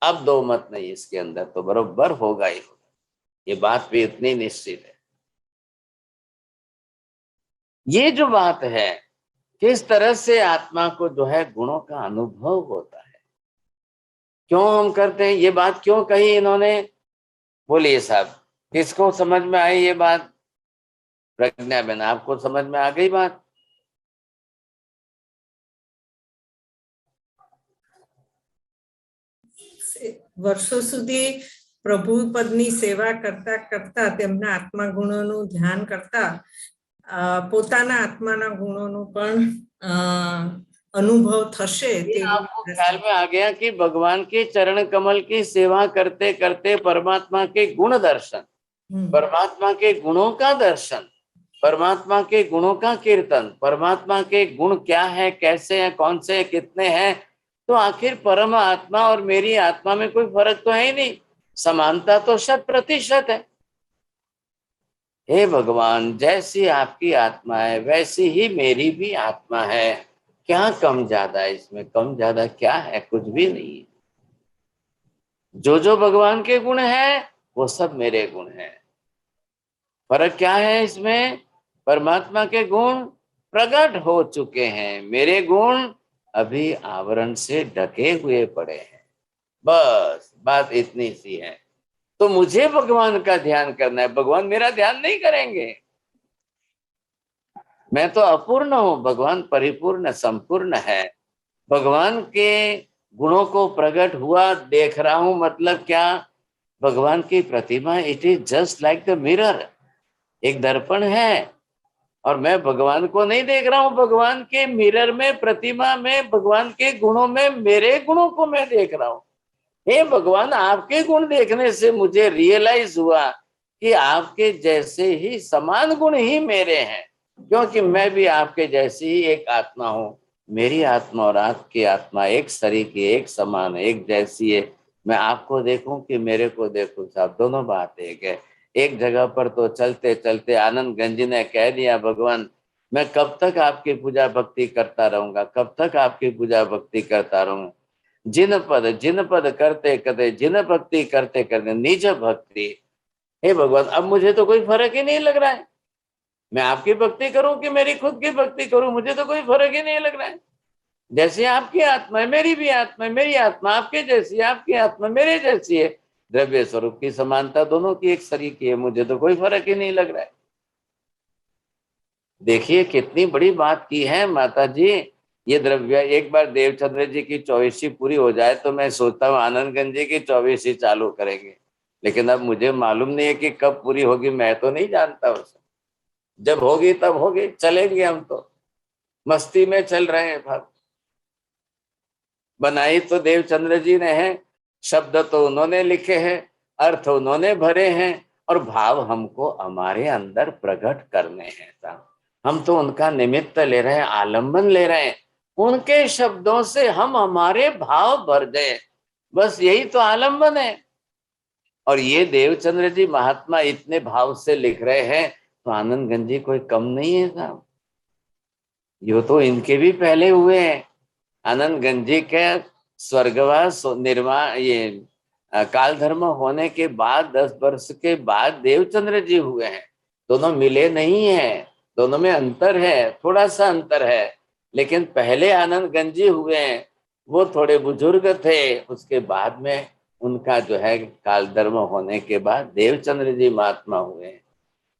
A: अब दो मत नहीं इसके अंदर, तो बरोबर होगा ही होगा, ये बात भी इतनी निश्चित है। ये जो बात है किस तरह से आत्मा को जो है गुणों का अनुभव होता है, क्यों हम करते हैं, ये बात क्यों कही इन्होंने, बोलिए साहब, किसको समझ में आई ये बात? प्रज्ञा बहन, आपको समझ में आ गई बात?
J: વર્ષો સુધી પ્રભુ પદની સેવા કરતા કરતા તેમના આત્મા ગુણોનું ધ્યાન કરતા પોતાના આત્માના ગુણોનું પણ अनुभव थशे।
A: आपको ख्याल में आ गया कि भगवान के चरण कमल की सेवा करते करते परमात्मा के गुण दर्शन, परमात्मा के गुणों का दर्शन, परमात्मा के गुणों का कीर्तन, परमात्मा के गुण क्या है, कैसे हैं, कौन से हैं, कितने हैं, तो आखिर परम आत्मा और मेरी आत्मा में कोई फर्क तो है ही नहीं, समानता तो 100% है। हे भगवान, जैसी आपकी आत्मा है वैसी ही मेरी भी आत्मा है, क्या कम ज्यादा है इसमें, कम ज्यादा क्या है, कुछ भी नहीं है। जो जो भगवान के गुण हैं वो सब मेरे गुण हैं। फर्क क्या है इसमें, परमात्मा के गुण प्रकट हो चुके हैं, मेरे गुण अभी आवरण से ढके हुए पड़े हैं, बस बात इतनी सी है। तो मुझे भगवान का ध्यान करना है, भगवान मेरा ध्यान नहीं करेंगे। मैं तो अपूर्ण हूं, भगवान परिपूर्ण संपूर्ण है। भगवान के गुणों को प्रकट हुआ देख रहा हूं, मतलब क्या, भगवान की प्रतिमा it is just like the mirror, एक दर्पण है, और मैं भगवान को नहीं देख रहा हूं, भगवान के मिरर में, प्रतिमा में, भगवान के गुणों में मेरे गुणों को मैं देख रहा हूं। हे भगवान, आपके गुण देखने से मुझे रियलाइज हुआ कि आपके जैसे ही समान गुण ही मेरे हैं, क्योंकि मैं भी आपके जैसी ही एक आत्मा हूं। मेरी आत्मा और आपकी आत्मा एक सरीकी, एक समान, एक जैसी है। मैं आपको देखूं कि मेरे को देखूं, साहब दोनों बात एक है। एक जगह पर तो चलते चलते आनंद गंज ने कह दिया, भगवान मैं कब तक आपकी पूजा भक्ति करता रहूंगा, कब तक आपकी पूजा भक्ति करता रहूंगा। जिन पद करते करते, जिन भक्ति करते करते निज भक्ति। हे भगवान, अब मुझे तो कोई फर्क ही नहीं लग रहा है, मैं आपकी भक्ति करूं कि मेरी खुद की भक्ति करूं, मुझे तो कोई फर्क ही नहीं लग रहा है। जैसे आपकी आत्मा है मेरी भी आत्मा है, मेरी आत्मा आपके जैसी है, आपकी आत्मा मेरे जैसी है, द्रव्य स्वरूप की समानता दोनों की एक सरीकी है, मुझे तो कोई फर्क ही नहीं लग रहा है। देखिए कितनी बड़ी बात की है माता जी। ये द्रव्य एक बार देवचंद्र जी की 24वीं पूरी हो जाए तो मैं सोचता हूँ आनंदगंज जी की 24वीं चालू करेंगे, लेकिन अब मुझे मालूम नहीं है कि कब पूरी होगी, मैं तो नहीं जानता उसे। जब होगी तब होगी, चलेंगे हम तो मस्ती में चल रहे हैं। भाव बनाई तो देवचंद्र जी ने है, शब्द तो उन्होंने लिखे हैं, अर्थ उन्होंने भरे हैं, और भाव हमको हमारे अंदर प्रकट करने हैं साहब। हम तो उनका निमित्त ले रहे हैं, आलंबन ले रहे हैं, उनके शब्दों से हम हमारे भाव भर गए, बस यही तो आलंबन है। और ये देवचंद्र जी महात्मा इतने भाव से लिख रहे हैं, तो आनंद गंज जी कोई कम नहीं है साहब, यो तो इनके भी पहले हुए हैं। आनंद गंज जी के स्वर्गवास निर्माण, ये काल धर्म होने के बाद 10 वर्ष के बाद देवचंद्र जी हुए हैं। दोनों मिले नहीं है, दोनों में अंतर है, थोड़ा सा अंतर है, लेकिन पहले आनंद गंज जी हुए हैं, वो थोड़े बुजुर्ग थे, उसके बाद में उनका जो है काल धर्म होने के बाद देवचंद्र जी महात्मा हुए हैं।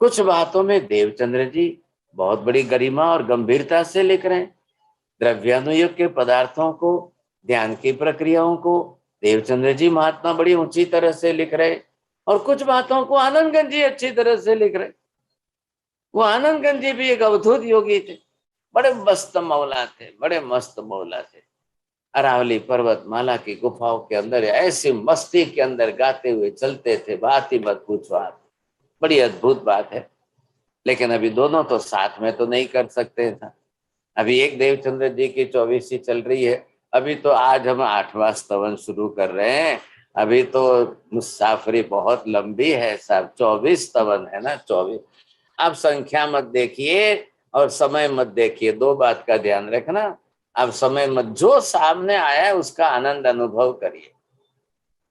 A: कुछ बातों में देवचंद्र जी बहुत बड़ी गरिमा और गंभीरता से लिख रहे हैं, द्रव्यानुयोग के पदार्थों को, ध्यान की प्रक्रियाओं को देवचंद्र जी महात्मा बड़ी ऊंची तरह से लिख रहे, और कुछ बातों को आनंदगंज जी अच्छी तरह से लिख रहे। वो आनंदगंज जी भी एक अवधूत योगी थे, बड़े मस्त मौला थे, बड़े मस्त मौला थे। अरावली पर्वतमाला की गुफाओं के अंदर ऐसी मस्ती के अंदर गाते हुए चलते थे, बात ही मत पूछो आप, बड़ी अद्भुत बात है। लेकिन अभी दोनों तो साथ में तो नहीं कर सकते था। अभी एक देवचंद्र जी की 24वीं चल रही है, अभी तो आज हम 8वां स्तवन शुरू कर रहे हैं। अभी तो मुसाफरी बहुत लंबी है साहब, 24 स्तवन है ना, 24। आप संख्या मत देखिए और समय मत देखिए, दो बात का ध्यान रखना। आप समय मत, जो सामने आया है उसका आनंद अनुभव करिए।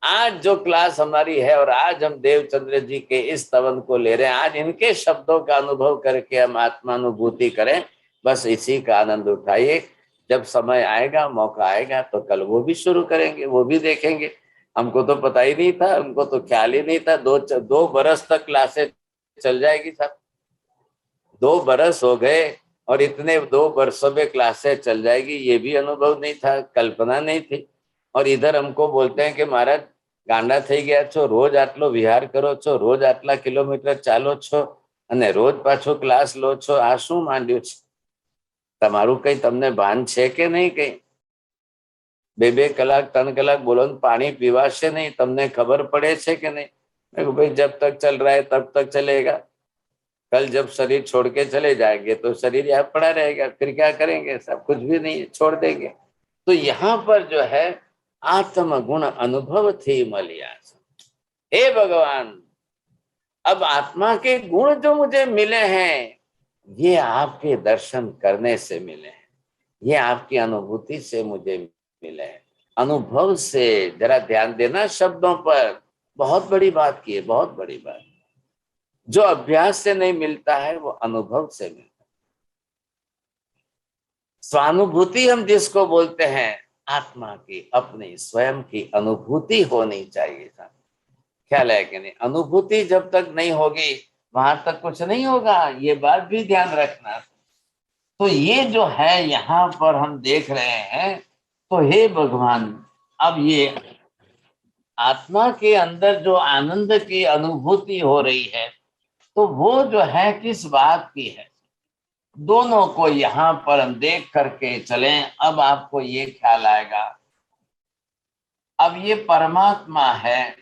A: आज जो क्लास हमारी है और आज हम देवचंद्र जी के इस स्तवन को ले रहे हैं, आज इनके शब्दों का अनुभव करके हम आत्मानुभूति करें, बस इसी का आनंद उठाइए। जब समय आएगा, मौका आएगा तो कल वो भी शुरू करेंगे, वो भी देखेंगे। हमको तो पता ही नहीं था, हमको तो ख्याल ही नहीं था। 2 बरस तक क्लासेस चल जाएगी साहब, 2 बरस हो गए और इतने 2 वर्षों में क्लासेस चल जाएगी, ये भी अनुभव नहीं था, कल्पना नहीं थी। और इधर हमको बोलते हैं कि महाराज गांडा થઈ ગયા છો, રોજ આટલો વિહાર કરો છો, રોજ આટલા કિલોમીટર ચાલો છો અને રોજ પાછો ક્લાસ લો છો, આ શું માંડ્યું છે? તમારું કઈ તમને ભાન છે કે નહીં? કઈ 2-2 કલાક 3 કલાક બોલો ને પાણી પીવાશે નહીં, તમને ખબર પડે છે કે નહીં? मैं कहूं भाई जब तक चल रहा है तब तक चलेगा, कल जब शरीर छोड़ के चले जाएंगे तो शरीर यहाँ पड़ा रहेगा, फिर क्या करेंगे? सब कुछ भी नहीं, छोड़ देंगे। तो यहाँ पर जो है आत्म गुण अनुभव थी मलिया। हे भगवान, अब आत्मा के गुण जो मुझे मिले हैं, ये आपके दर्शन करने से मिले हैं, ये आपकी अनुभूति से मुझे मिले हैं, अनुभव से। जरा ध्यान देना शब्दों पर, बहुत बड़ी बात की है, बहुत बड़ी बात। जो अभ्यास से नहीं मिलता है वो अनुभव से मिलता है। स्वानुभूति हम जिसको बोलते हैं, आत्मा की अपनी स्वयं की अनुभूति होनी चाहिए था। ख्याल है कि नहीं? अनुभूति जब तक नहीं होगी वहां तक कुछ नहीं होगा, ये बात भी ध्यान रखना। तो ये जो है यहाँ पर हम देख रहे हैं, तो हे भगवान, अब ये आत्मा के अंदर जो आनंद की अनुभूति हो रही है, तो वो जो है किस बात की है, दोनों को यहाँ पर हम देख करके चलें। अब आपको ये ख्याल आएगा, अब ये परमात्मा है,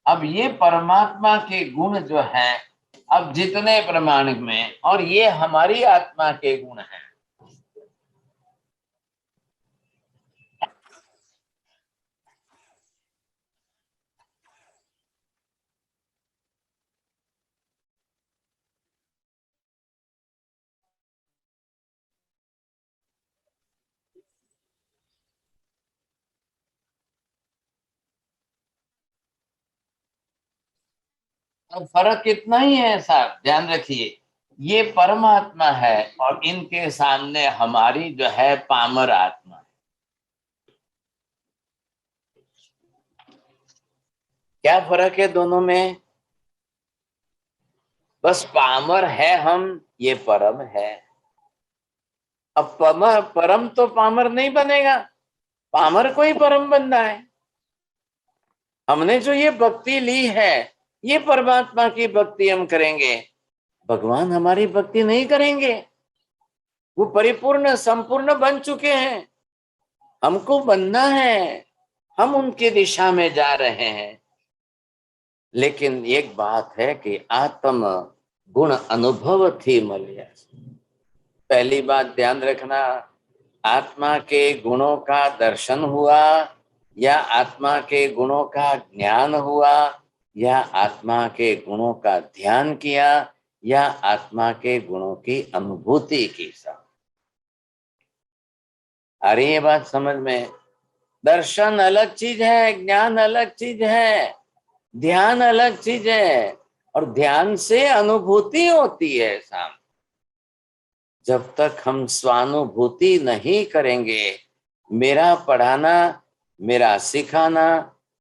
A: अब ये परमात्मा के गुण जो है, अब जितने प्रमाण में, और ये हमारी आत्मा के गुण हैं। अब फर्क इतना ही है साहब, ध्यान रखिए, ये परमात्मा है और इनके सामने हमारी जो है पामर आत्मा है। क्या फर्क है दोनों में? बस पामर है हम, ये परम है। अब परम तो पामर नहीं बनेगा, पामर को ही परम बनना है। हमने जो ये भक्ति ली है, ये परमात्मा की भक्ति हम करेंगे, भगवान हमारी भक्ति नहीं करेंगे। वो परिपूर्ण संपूर्ण बन चुके हैं, हमको बनना है, हम उनकी दिशा में जा रहे हैं। लेकिन एक बात है कि आत्म गुण अनुभव थी मलिया। पहली बात ध्यान रखना, आत्मा के गुणों का दर्शन हुआ, या आत्मा के गुणों का ज्ञान हुआ, या आत्मा के गुणों का ध्यान किया, या आत्मा के गुणों की अनुभूति की। सब अरे ये बात समझ में? दर्शन अलग चीज है, ज्ञान अलग चीज है, ध्यान अलग चीज है, और ध्यान से अनुभूति होती है। साम जब तक हम स्वानुभूति नहीं करेंगे, मेरा पढ़ाना, मेरा सिखाना,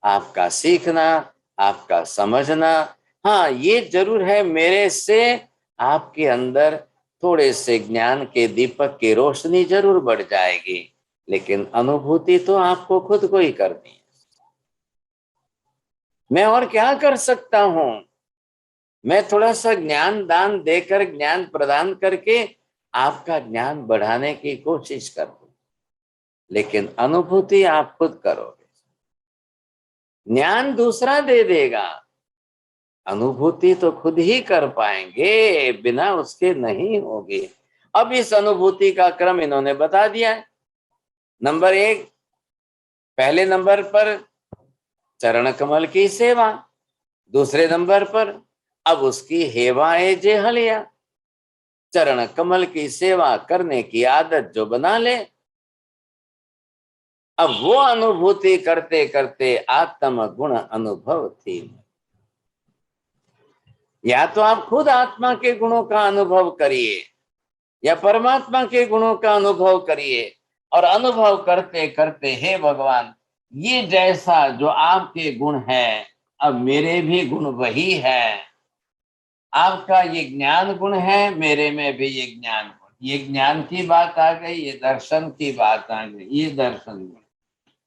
A: आपका सीखना, आपका समझना, हाँ ये जरूर है, मेरे से आपके अंदर थोड़े से ज्ञान के दीपक की रोशनी जरूर बढ़ जाएगी, लेकिन अनुभूति तो आपको खुद को ही करनी है। मैं और क्या कर सकता हूं? मैं थोड़ा सा ज्ञान दान देकर, ज्ञान प्रदान करके आपका ज्ञान बढ़ाने की कोशिश कर दूं, लेकिन अनुभूति आप खुद करोगे। ज्ञान दूसरा दे देगा, अनुभूति तो खुद ही कर पाएंगे, बिना उसके नहीं होगी। अब इस अनुभूति का क्रम इन्होंने बता दिया है। नंबर 1, पहले नंबर पर चरण कमल की सेवा, दूसरे नंबर पर अब उसकी हेवाए जे हलिया। चरण कमल की सेवा करने की आदत जो बना ले, अब वो अनुभूति करते करते आत्म गुण अनुभव थी। या तो आप खुद आत्मा के गुणों का अनुभव करिए, या परमात्मा के गुणों का अनुभव करिए, और अनुभव करते करते हे भगवान, ये जैसा जो आपके गुण है, अब मेरे भी गुण वही है। आपका ये ज्ञान गुण है, मेरे में भी ये ज्ञान गुण। ये ज्ञान की बात आ गई, ये दर्शन की बात आ गई, ये दर्शन गुण।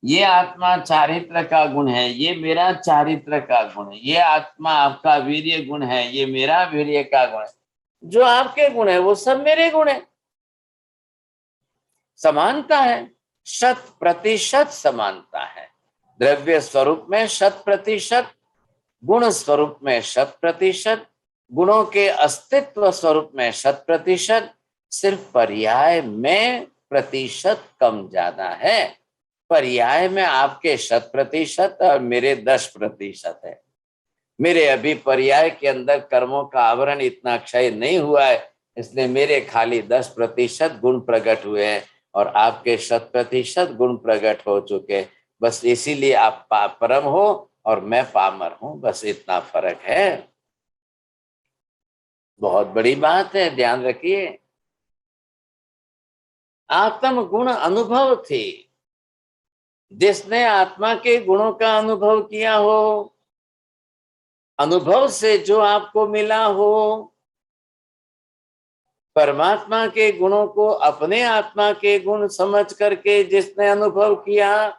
A: ये आत्मा चारित्र का गुण है, ये मेरा चारित्र का गुण है। ये आत्मा आपका वीर्य गुण है, ये मेरा वीर्य का गुण है। जो आपके गुण है वो सब मेरे गुण है। समानता है, 100% समानता है। द्रव्य स्वरूप में 100%, गुण स्वरूप में 100%, गुणों के अस्तित्व स्वरूप में 100%, सिर्फ पर्याय में प्रतिशत कम ज्यादा है। पर्याय में आपके 100% और मेरे 10% है। मेरे अभी पर्याय के अंदर कर्मों का आवरण इतना क्षय नहीं हुआ है, इसलिए मेरे खाली 10% गुण प्रकट हुए हैं, और आपके 100% गुण प्रकट हो चुके। बस इसीलिए आप परम हो और मैं पामर हूं, बस इतना फर्क है। बहुत बड़ी बात है, ध्यान रखिए। आत्म गुण अनुभव थी, जिसने आत्मा के गुणों का अनुभव किया हो, अनुभव से जो आपको मिला हो, परमात्मा के गुणों को अपने आत्मा के गुण समझ करके जिसने अनुभव किया,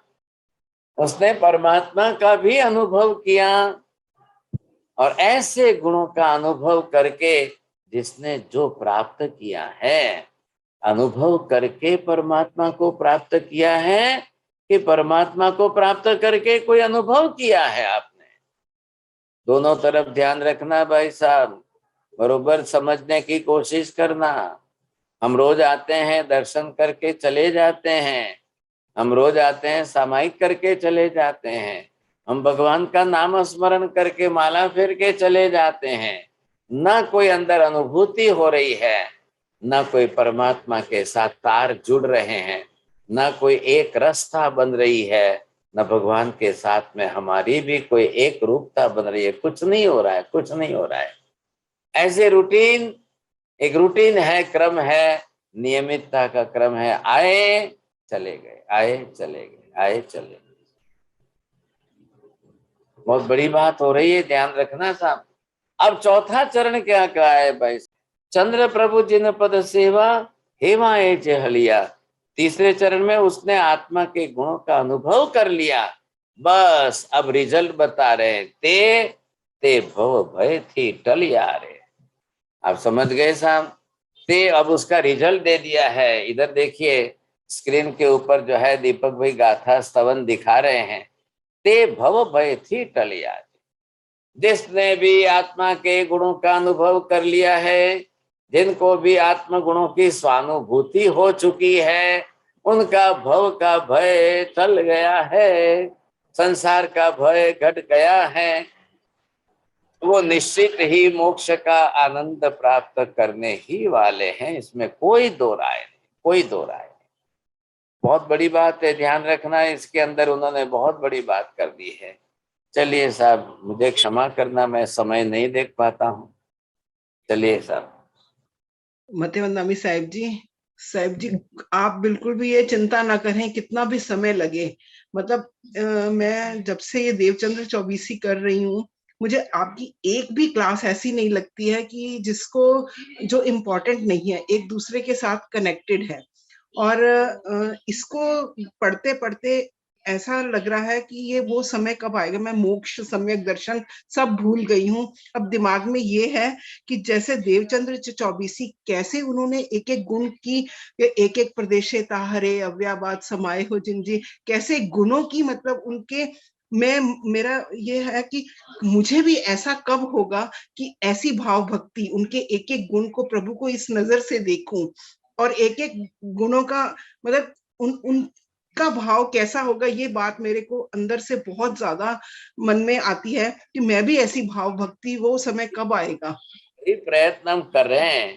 A: उसने परमात्मा का भी अनुभव किया। और ऐसे गुणों का अनुभव करके जिसने जो प्राप्त किया है, अनुभव करके परमात्मा को प्राप्त किया है कि परमात्मा को प्राप्त करके कोई अनुभव किया है आपने? दोनों तरफ ध्यान रखना भाई साहब, बरोबर समझने की कोशिश करना। हम रोज आते हैं, दर्शन करके चले जाते हैं, हम रोज आते हैं, सामायिक करके चले जाते हैं, हम भगवान का नाम स्मरण करके माला फेर के चले जाते हैं, ना कोई अंदर अनुभूति हो रही है, ना कोई परमात्मा के साथ तार जुड़ रहे हैं, ना कोई एक रस्ता बन रही है, न भगवान के साथ में हमारी भी कोई एक रूपता बन रही है। कुछ नहीं हो रहा है, कुछ नहीं हो रहा है। ऐसे रूटीन, एक रूटीन है, क्रम है, नियमितता का क्रम है, आए चले गए, आए चले गए, आए चले गए। बहुत बड़ी बात हो रही है, ध्यान रखना साहब। अब चौथा चरण क्या कहा है भाई? चंद्र प्रभु जिन पद सेवा हेमा हलिया। तीसरे चरण में उसने आत्मा के गुणों का अनुभव कर लिया, बस अब रिजल्ट बता रहे, ते भव भय थी टलिया रे। आप समझ गए साहब? ते अब उसका रिजल्ट दे दिया है। इधर देखिए स्क्रीन के ऊपर जो है दीपक भाई गाथा स्तवन दिखा रहे हैं। ते भव भय थी टलिया। जिसने भी आत्मा के गुणों का अनुभव कर लिया है, जिनको भी आत्म गुणों की स्वानुभूति हो चुकी है, उनका भव का भय टल गया है, संसार का भय घट गया है। वो निश्चित ही मोक्ष का आनंद प्राप्त करने ही वाले हैं, इसमें कोई दो राय नहीं, कोई दो राय नहीं। बहुत बड़ी बात है, ध्यान रखना। इसके अंदर उन्होंने बहुत बड़ी बात कर दी है। चलिए साहब, मुझे क्षमा करना, मैं समय नहीं देख पाता हूँ। चलिए साहब।
E: मतेवंदामी साहिब जी आप बिल्कुल भी ये चिंता ना करें कितना भी समय लगे। मतलब मैं जब से ये देवचंद्र चौबीसी कर रही हूँ, मुझे आपकी एक भी क्लास ऐसी नहीं लगती है कि जिसको जो इम्पोर्टेंट नहीं है, एक दूसरे के साथ कनेक्टेड है। और इसको पढ़ते पढ़ते ऐसा लग रहा है कि ये वो समय कब आएगा, मैं मोक्ष, सम्यक दर्शन सब भूल गई हूँ। अब दिमाग में ये है कि जैसे देवचंद्र चौबीसी कैसे उन्होंने एक एक गुण की, एक एक प्रदेशे ताहरे अव्याबाद समाये हो जिनजी, कैसे गुणों की, मतलब उनके, मेरा ये है कि मुझे भी ऐसा कब होगा कि ऐसी भाव भक्ति, उनके एक एक गुण को, प्रभु को इस नजर से देखूं और एक एक गुणों का मतलब उनका भाव कैसा होगा। ये बात मेरे को अंदर से बहुत ज्यादा मन में आती है कि मैं भी ऐसी भाव भक्ति, वो समय कब आएगा।
A: ये प्रयत्न हम कर रहे हैं।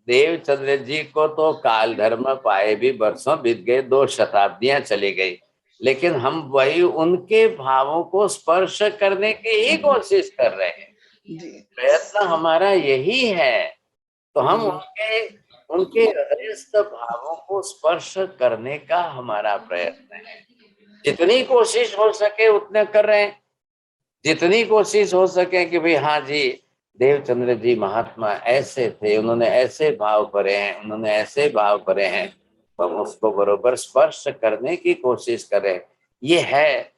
A: देवचंद्र जी को तो काल धर्म पाए भी वर्षों बीत गए, 2 शताब्दियां चली गई, लेकिन हम वही उनके भावों को स्पर्श करने की ही कोशिश कर रहे हैं। प्रयत्न हमारा यही है। तो हम उनके हृदयस्थ भावों को स्पर्श करने का हमारा प्रयत्न है। जितनी कोशिश हो सके उतने कर रहे हैं, जितनी कोशिश हो सके कि भाई हाँ जी देवचंद्र जी महात्मा ऐसे थे, उन्होंने ऐसे भाव भरे हैं, उन्होंने ऐसे भाव भरे हैं, तो हम उसको बरोबर स्पर्श करने की कोशिश करें। ये है,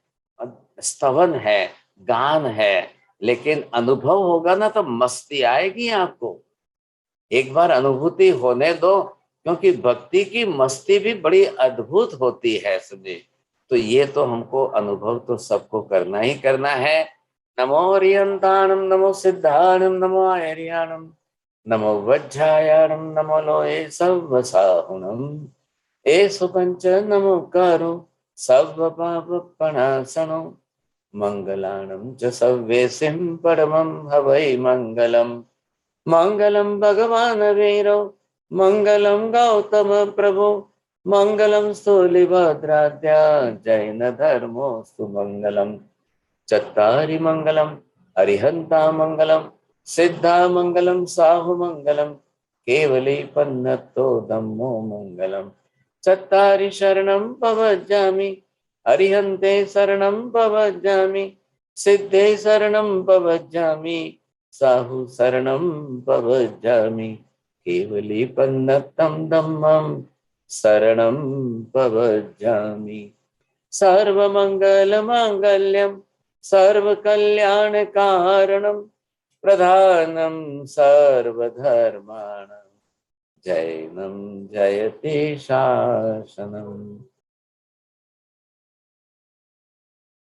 A: स्तवन है, गान है, लेकिन अनुभव होगा ना तो मस्ती आएगी आपको। एक बार अनुभूति होने दो, क्योंकि भक्ति की मस्ती भी बड़ी अद्भुत होती है समझे। तो ये तो हमको अनुभव तो सबको करना ही करना है। नमो हरियंताणम, नमो सिद्धाणम, नमो आर्याणम, नमो वज्रायाणम, नमो लोये सर्वसाहुणम, एषु पंच नमो कारो सर्व पाप प्रणाशनो, मंगलाणम च सव्येसिं परमं हवै मंगलम। मंगलम भगवान वीरो, मंगलम गौतम प्रभु, मंगलम स्थूलिभद्राद्या जैन धर्मो सुमंगलम। चत्तारि मंगलम अरिहंता मंगलम, सिद्धा मंगलम साहु मंगलम, केवली पन्नतो धम्मो मंगलम। चत्तारि शरणं पवज्जामि, अरिहन्ते शरणं पवज्जामि, सिद्धे शरणं पवज्जामि, साहु शरणं पवज्जामि, केवलीपन्नतं धम्मं शरणं पवज्जामि। सर्वमङ्गलमाङ्गल्यं सर्वकल्याणकारणं प्रधानं सर्वधर्माणां जैनं जयति शासनम्।